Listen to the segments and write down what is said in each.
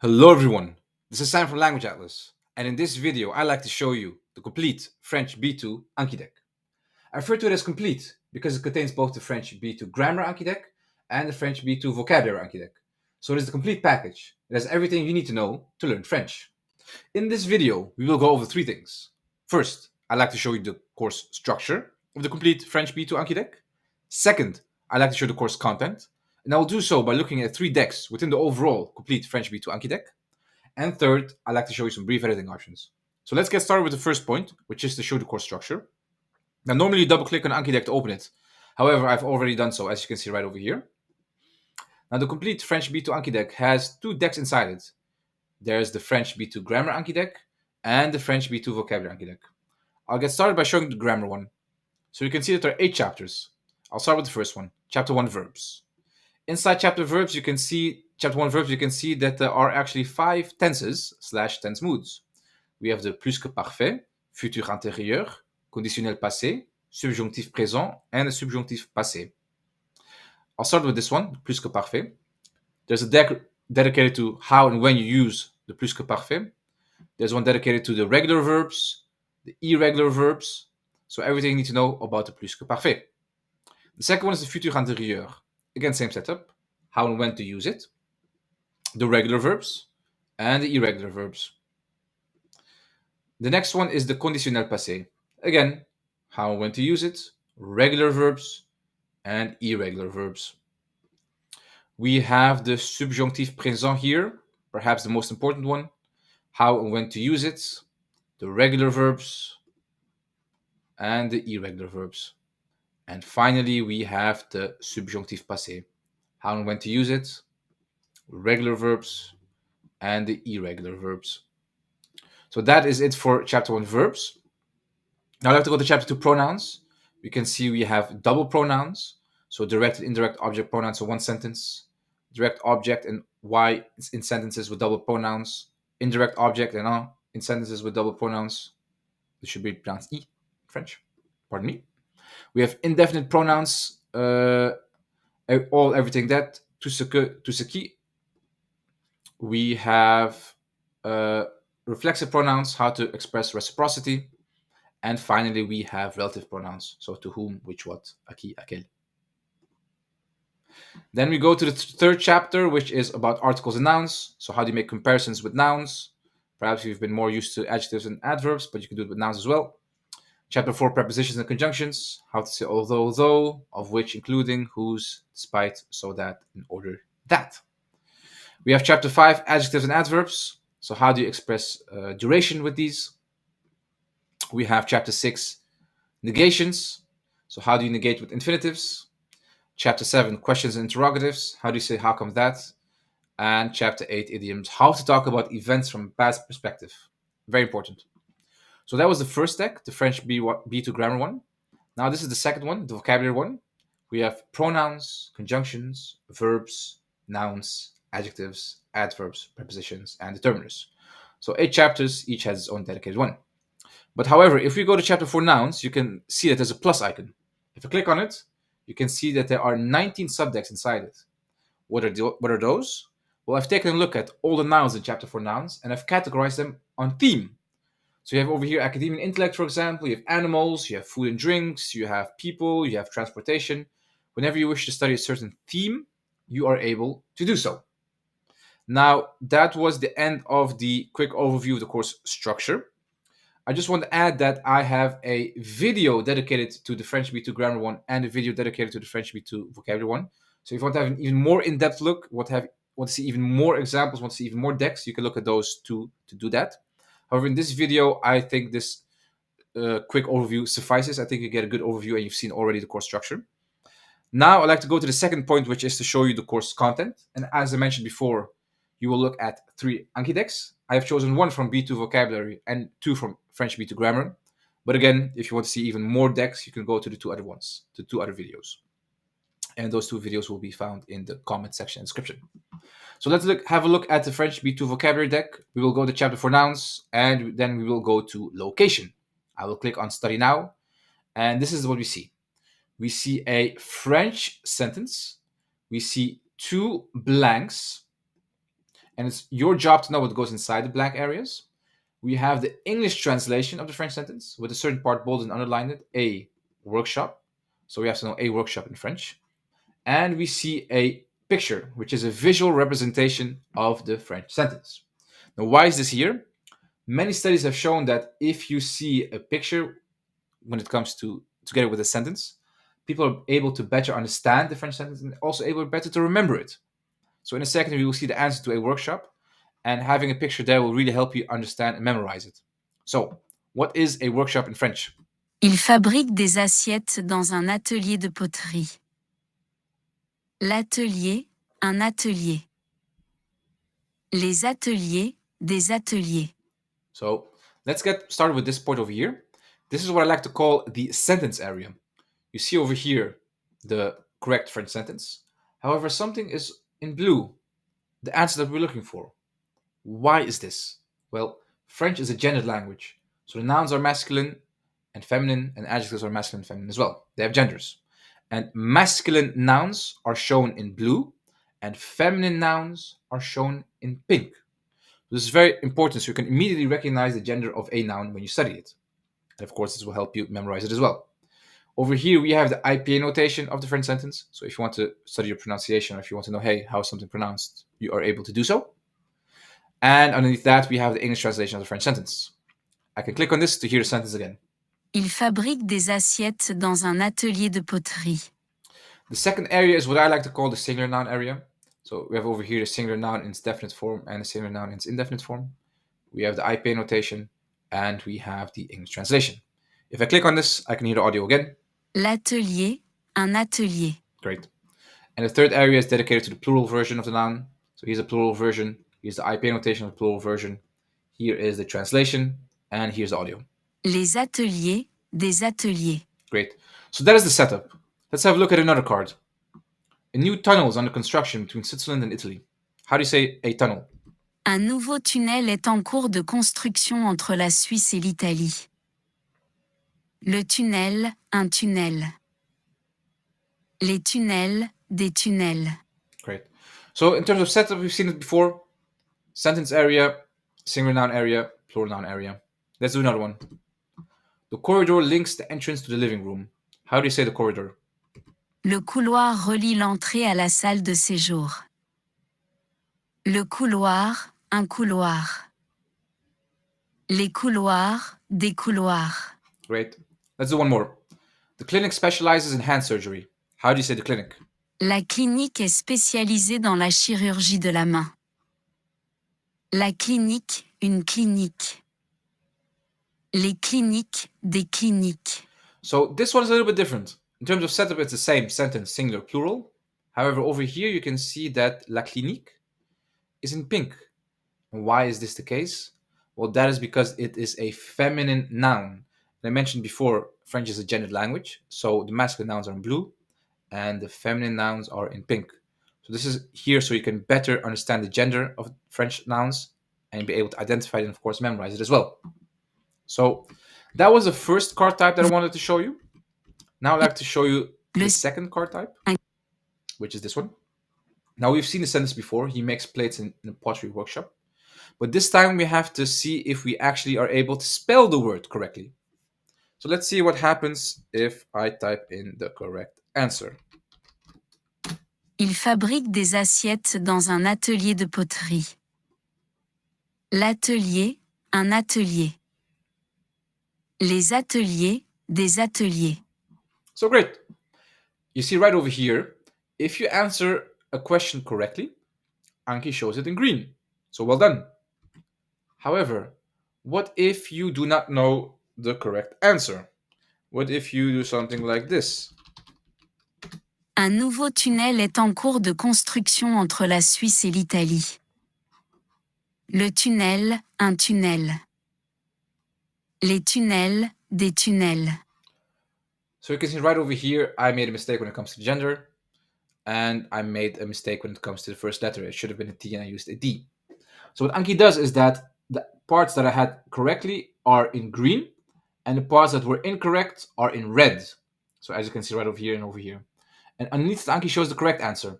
Hello everyone, this is Sam from Language Atlas, and in this video I'd like to show you the complete French B2 Anki Deck. I refer to it as complete because it contains both the French B2 Grammar Anki Deck and the French B2 Vocabulary Anki Deck. So it is the complete package. It has everything you need to know to learn French. In this video, we will go over three things. First, I'd like to show you the course structure of the complete French B2 Anki Deck. Second, I'd like to show the course content, and I will do so by looking at three decks within the overall complete French B2 Anki Deck. And third, I'd like to show you some brief editing options. So let's get started with the first point, which is to show the course structure. Now, normally you double click on Anki Deck to open it. However, I've already done so, as you can see right over here. Now, the complete French B2 Anki Deck has two decks inside it. There's the French B2 Grammar Anki Deck and the French B2 Vocabulary Anki Deck. I'll get started by showing the grammar one. So you can see that there are 8 chapters. I'll start with the first one, Chapter 1 Verbs. Inside Chapter Verbs, you can see that there are actually 5 tenses / tense moods. We have the plus que parfait, futur antérieur, conditionnel passé, subjonctif présent, and the subjonctif passé. I'll start with this one, plus que parfait. There's a deck dedicated to how and when you use the plus que parfait. There's one dedicated to the regular verbs, the irregular verbs, so everything you need to know about the plus que parfait. The second one is the futur antérieur. Again, same setup, how and when to use it, the regular verbs, and the irregular verbs. The next one is the conditionnel passé. Again, how and when to use it, regular verbs, and irregular verbs. We have the subjonctif présent here, perhaps the most important one, how and when to use it, the regular verbs, and the irregular verbs. And finally, we have the subjonctif passé, how and when to use it, regular verbs, and the irregular verbs. So that is it for Chapter 1 Verbs. Now I'd like to go to Chapter 2 Pronouns. We can see we have double pronouns, so direct and indirect object pronouns in one sentence, direct object and y in sentences with double pronouns, indirect object and un in sentences with double pronouns. This should be pronounced I, French. Pardon me. We have indefinite pronouns, everything that, tout ce qui. We have reflexive pronouns, how to express reciprocity. And finally, we have relative pronouns, so to whom, which, what, à qui, à quel. Then we go to the third chapter, which is about articles and nouns. So how do you make comparisons with nouns? Perhaps you've been more used to adjectives and adverbs, but you can do it with nouns as well. Chapter 4, prepositions and conjunctions. How to say although, though, of which, including, whose, despite, so that, in order that. We have Chapter 5, adjectives and adverbs. So how do you express duration with these? We have Chapter 6, negations. So how do you negate with infinitives? Chapter 7, questions and interrogatives. How do you say how come that? And Chapter 8, idioms. How to talk about events from a past perspective. Very important. So that was the first deck, the French B2 grammar one. Now this is the second one, the vocabulary one. We have pronouns, conjunctions, verbs, nouns, adjectives, adverbs, prepositions, and determiners. So 8 chapters, each has its own dedicated one. But however, if we go to Chapter 4 nouns, you can see that there's a plus icon. If you click on it, you can see that there are 19 subdecks inside it. What are those? Well, I've taken a look at all the nouns in Chapter 4 nouns, and I've categorized them on theme. So you have over here academia and intellect, for example. You have animals, you have food and drinks, you have people, you have transportation. Whenever you wish to study a certain theme, you are able to do so. Now, that was the end of the quick overview of the course structure. I just want to add that I have a video dedicated to the French B2 grammar one and a video dedicated to the French B2 vocabulary one. So if you want to have an even more in-depth look, want to see even more examples, want to see even more decks, you can look at those two to do that. However, in this video, I think this quick overview suffices. I think you get a good overview and you've seen already the course structure. Now I'd like to go to the second point, which is to show you the course content. And as I mentioned before, you will look at 3 Anki decks. I have chosen 1 from B2 vocabulary and 2 from French B2 grammar. But again, if you want to see even more decks, you can go to the 2 other ones, the 2 other videos. And those 2 videos will be found in the comment section and description. So let's have a look at the French B2 vocabulary deck. We will go to Chapter 4 nouns, and then we will go to location. I will click on study now, and this is what we see. We see a French sentence. We see 2 blanks, and it's your job to know what goes inside the blank areas. We have the English translation of the French sentence with a certain part bolded and underlined, a workshop. So we have to know a workshop in French. And we see a picture, which is a visual representation of the French sentence. Now, why is this here? Many studies have shown that if you see a picture when it comes to together with a sentence, people are able to better understand the French sentence and also able better to remember it. So in a second, we will see the answer to a workshop, and having a picture there will really help you understand and memorize it. So, what is a workshop in French? Il fabrique des assiettes dans un atelier de poterie. L'atelier, un atelier. Les ateliers, des ateliers. So, let's get started with this point over here. This is what I like to call the sentence area. You see over here the correct French sentence. However, something is in blue, the answer that we're looking for. Why is this? Well, French is a gendered language. So the nouns are masculine and feminine, and adjectives are masculine and feminine as well. They have genders. And masculine nouns are shown in blue, and feminine nouns are shown in pink. This is very important, so you can immediately recognize the gender of a noun when you study it. And of course, this will help you memorize it as well. Over here, we have the IPA notation of the French sentence. So if you want to study your pronunciation, or if you want to know, hey, how is something pronounced, you are able to do so. And underneath that, we have the English translation of the French sentence. I can click on this to hear the sentence again. Il fabrique des assiettes dans un atelier de poterie. The second area is what I like to call the singular noun area. So we have over here the singular noun in its definite form and the singular noun in its indefinite form. We have the IPA notation, and we have the English translation. If I click on this, I can hear the audio again. L'atelier, un atelier. Great. And the third area is dedicated to the plural version of the noun. So here's a plural version. Here's the IPA notation of the plural version. Here is the translation, and here's the audio. Les ateliers, des ateliers. Great. So that is the setup. Let's have a look at another card. A new tunnel is under construction between Switzerland and Italy. How do you say a tunnel? Un nouveau tunnel est en cours de construction entre la Suisse et l'Italie. Le tunnel, un tunnel. Les tunnels, des tunnels. Great. So in terms of setup, we've seen it before. Sentence area, singular noun area, plural noun area. Let's do another one. The corridor links the entrance to the living room. How do you say the corridor? Le couloir relie l'entrée à la salle de séjour. Le couloir, un couloir. Les couloirs, des couloirs. Great. Let's do one more. The clinic specializes in hand surgery. How do you say the clinic? La clinique est spécialisée dans la chirurgie de la main. La clinique, une clinique. Les cliniques, des cliniques. So this one is a little bit different. In terms of setup, it's the same sentence, singular, plural. However, over here you can see that la clinique is in pink. And why is this the case? Well, that is because it is a feminine noun. And I mentioned before, French is a gendered language, so the masculine nouns are in blue and the feminine nouns are in pink. So this is here so you can better understand the gender of French nouns and be able to identify it and, of course, memorize it as well. So that was the first card type that I wanted to show you. Now I'd like to show you the second card type, which is this one. Now we've seen the sentence before. He makes plates in a pottery workshop. But this time we have to see if we actually are able to spell the word correctly. So let's see what happens if I type in the correct answer. Il fabrique des assiettes dans un atelier de poterie. L'atelier, un atelier. Les ateliers, des ateliers. So great. You see right over here, if you answer a question correctly, Anki shows it in green. So well done. However, what if you do not know the correct answer? What if you do something like this? Un nouveau tunnel est en cours de construction entre la Suisse et l'Italie. Le tunnel, un tunnel. Les tunnels, des tunnels. So you can see right over here, I made a mistake when it comes to gender, and I made a mistake when it comes to the first letter. It should have been a T and I used a D. So what Anki does is that the parts that I had correctly are in green, and the parts that were incorrect are in red. So as you can see right over here and over here. And underneath Anki shows the correct answer.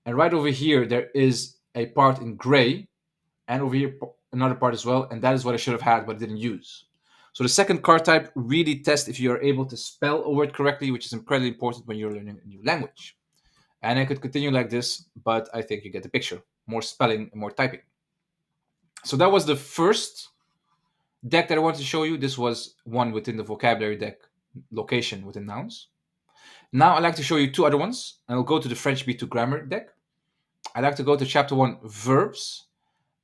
And right over here, there is a part in gray, and over here another part as well, and that is what I should have had but I didn't use. So the second card type really tests if you are able to spell a word correctly, which is incredibly important when you're learning a new language. And I could continue like this, but I think you get the picture. More spelling and more typing. So that was the first deck that I wanted to show you. This was one within the vocabulary deck location within nouns. Now I'd like to show you two other ones, and I'll go to the French B2 grammar deck. I'd like to go to chapter 1 verbs,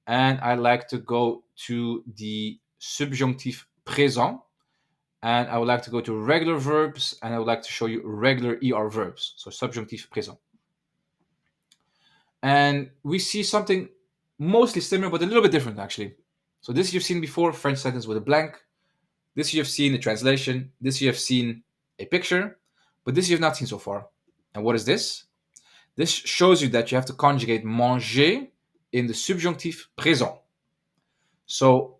and I'd like to go to the subjunctive présent, and I would like to go to regular verbs, and I would like to show you regular ER verbs, so subjunctive présent. And we see something mostly similar, but a little bit different actually. So this you've seen before, French sentence with a blank. This you have seen a translation. This you have seen a picture, but this you have not seen so far. And what is this? This shows you that you have to conjugate manger in the subjunctive présent. So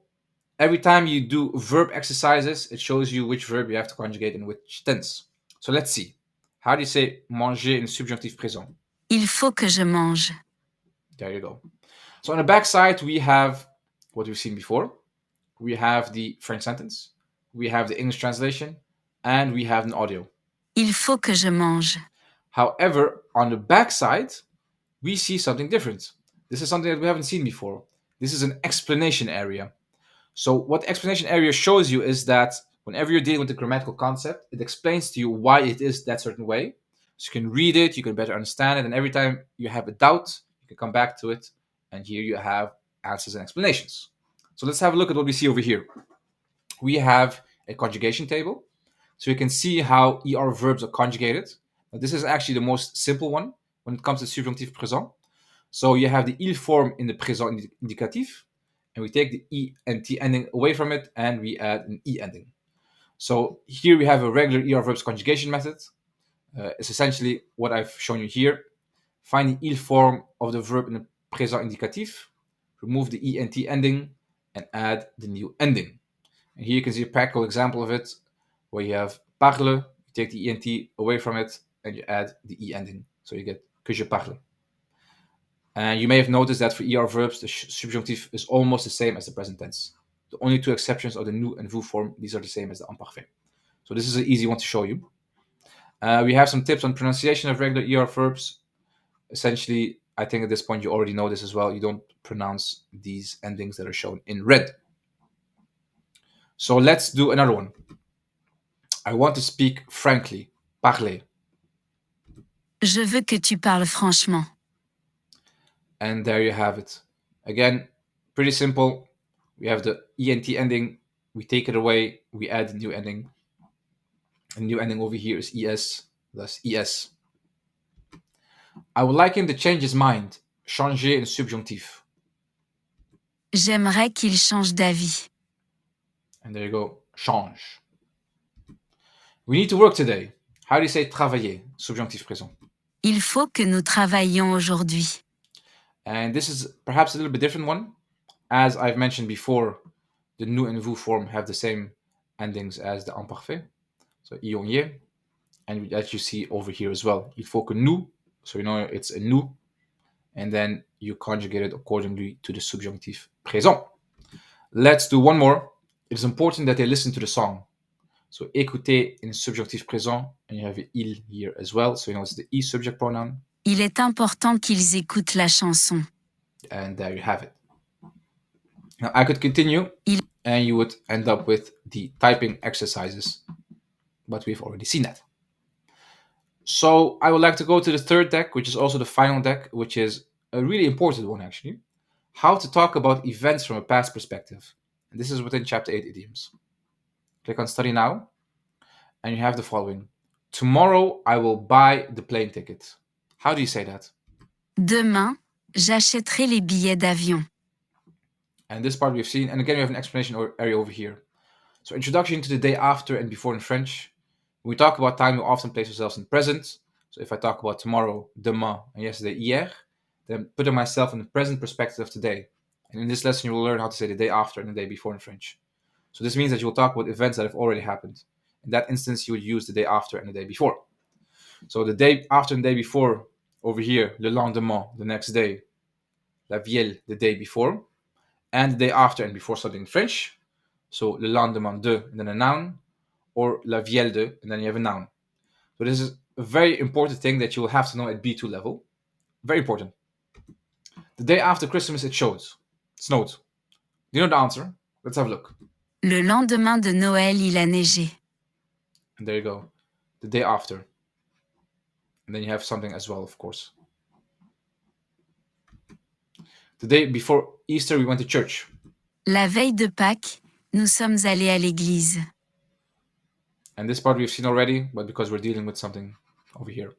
every time you do verb exercises, it shows you which verb you have to conjugate in which tense. So let's see. How do you say manger in subjunctive présent? Il faut que je mange. There you go. So on the back side, we have what we've seen before. We have the French sentence, we have the English translation, and we have an audio. Il faut que je mange. However, on the back side, we see something different. This is something that we haven't seen before. This is an explanation area. So what the explanation area shows you is that whenever you're dealing with the grammatical concept, it explains to you why it is that certain way. So you can read it, you can better understand it, and every time you have a doubt, you can come back to it, and here you have answers and explanations. So let's have a look at what we see over here. We have a conjugation table, so you can see how ER verbs are conjugated. Now, this is actually the most simple one when it comes to subjunctive présent. So you have the il form in the présent indicatif, and we take the E and T ending away from it, and we add an E ending. So here we have a regular ER verbs conjugation method. It's essentially what I've shown you here. Find the il form of the verb in the présent indicatif, remove the E and T ending, and add the new ending. And here you can see a practical example of it, where you have parle, you take the ENT away from it, and you add the E ending. So you get que je parle. And you may have noticed that for ER verbs, the subjunctive is almost the same as the present tense. The only two exceptions are the nous and vous form. These are the same as the imparfait. So this is an easy one to show you. We have some tips on pronunciation of regular ER verbs. Essentially, I think at this point you already know this as well. You don't pronounce these endings that are shown in red. So let's do another one. I want to speak frankly. Parler. Je veux que tu parles franchement. And there you have it. Again, pretty simple. We have the ENT ending. We take it away. We add the new ending. The new ending over here is ES, thus ES. I would like him to change his mind. Changer in subjunctif. J'aimerais qu'il change d'avis. And there you go. Change. We need to work today. How do you say travailler? Subjunctif présent. Il faut que nous travaillions aujourd'hui. And this is perhaps a little bit different one. As I've mentioned before, the nous and vous form have the same endings as the imparfait. So ion ye. And as you see over here as well, il faut que nous, so you know it's a nous, and then you conjugate it accordingly to the subjunctive présent. Let's do one more. It is important that they listen to the song. So écouter in subjunctive présent, and you have il here as well, so you know it's the I subject pronoun. Il est important qu'ils écoutent la chanson. And there you have it. Now I could continue, and you would end up with the typing exercises, but we've already seen that. So I would like to go to the third deck, which is also the final deck, which is a really important one actually. How to talk about events from a past perspective. And this is within chapter 8 idioms. Click on study now, and you have the following. Tomorrow I will buy the plane ticket. How do you say that? Demain, j'achèterai les billets d'avion. And this part we've seen, and again we have an explanation area over here. So introduction to the day after and before in French. When we talk about time, we often place ourselves in present. So if I talk about tomorrow, demain, and yesterday, hier, then putting myself in the present perspective of today. And in this lesson, you will learn how to say the day after and the day before in French. So this means that you will talk about events that have already happened. In that instance, you would use the day after and the day before. So the day after and the day before, over here, le lendemain, the next day. la veille, the day before, and the day after and before something in French. So le lendemain de, and then a noun, or la veille de, and then you have a noun. So this is a very important thing that you will have to know at B2 level. Very important. The day after Christmas, it snowed. Do you know the answer? Let's have a look. Le lendemain de Noël, il a neigé. And there you go. The day after. And then you have something as well, of course. The day before Easter, we went to church. La veille de Pâques, nous sommes allés à l'église. And this part we've seen already, but because we're dealing with something over here.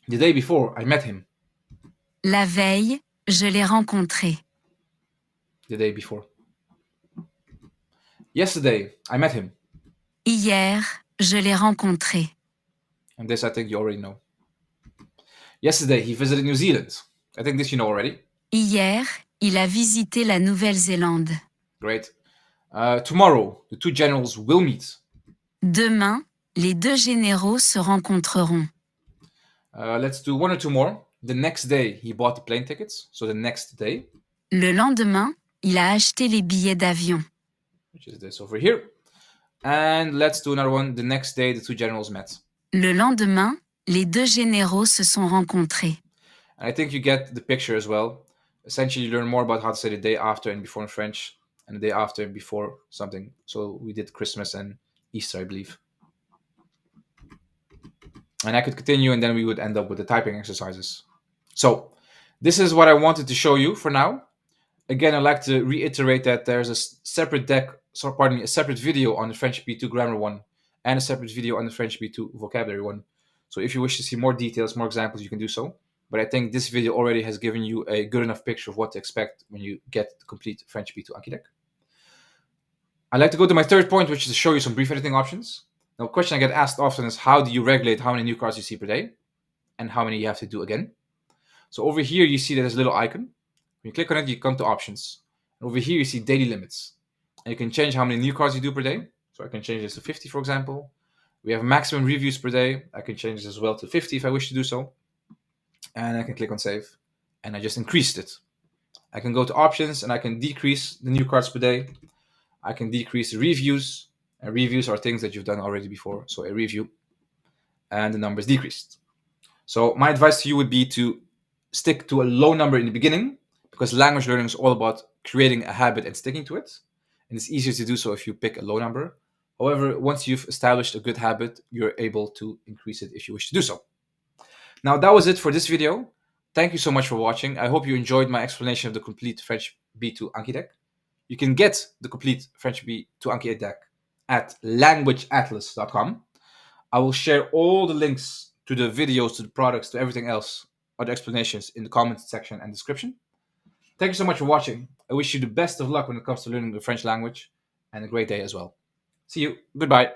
The day before, I met him. La veille, je l'ai rencontré. The day before. Yesterday, I met him. Hier, je l'ai rencontré. And this I think you already know. Yesterday, he visited New Zealand. I think this you know already. Hier, il a visité la Nouvelle-Zélande. Great. Tomorrow, the two generals will meet. Demain, les deux généraux se rencontreront. Let's do one or two more. The next day, he bought the plane tickets. So the next day. Le lendemain, il a acheté les billets d'avion. Which is this over here. And let's do another one. The next day, the two generals met. Le lendemain, les deux généraux se sont rencontrés. And I think you get the picture as well. Essentially, you learn more about how to say the day after and before in French, and the day after and before something. So we did Christmas and Easter, I believe. And I could continue, and then we would end up with the typing exercises. So this is what I wanted to show you for now. Again, I'd like to reiterate that there's a separate a separate video on the French B2 grammar one, and a separate video on the French B2 vocabulary one. So if you wish to see more details, more examples, you can do so. But I think this video already has given you a good enough picture of what to expect when you get the complete French B2 Anki Deck. I'd like to go to my third point, which is to show you some brief editing options. Now, a question I get asked often is how do you regulate how many new cards you see per day and how many you have to do again? So over here, you see that there's a little icon. When you click on it, you come to options. Over here, you see daily limits. And you can change how many new cards you do per day. So I can change this to 50, for example. We have maximum reviews per day. I can change this as well to 50 if I wish to do so. And I can click on save. And I just increased it. I can go to options and I can decrease the new cards per day. I can decrease the reviews. And reviews are things that you've done already before. So a review. And the number is decreased. So my advice to you would be to stick to a low number in the beginning, because language learning is all about creating a habit and sticking to it. And it's easier to do so if you pick a low number. However, once you've established a good habit, you're able to increase it if you wish to do so. Now, that was it for this video. Thank you so much for watching. I hope you enjoyed my explanation of the complete French B2 Anki Deck. You can get the complete French B2 Anki Deck at languageatlas.com. I will share all the links to the videos, to the products, to everything else, other explanations in the comments section and description. Thank you so much for watching. I wish you the best of luck when it comes to learning the French language, and a great day as well. See you. Goodbye.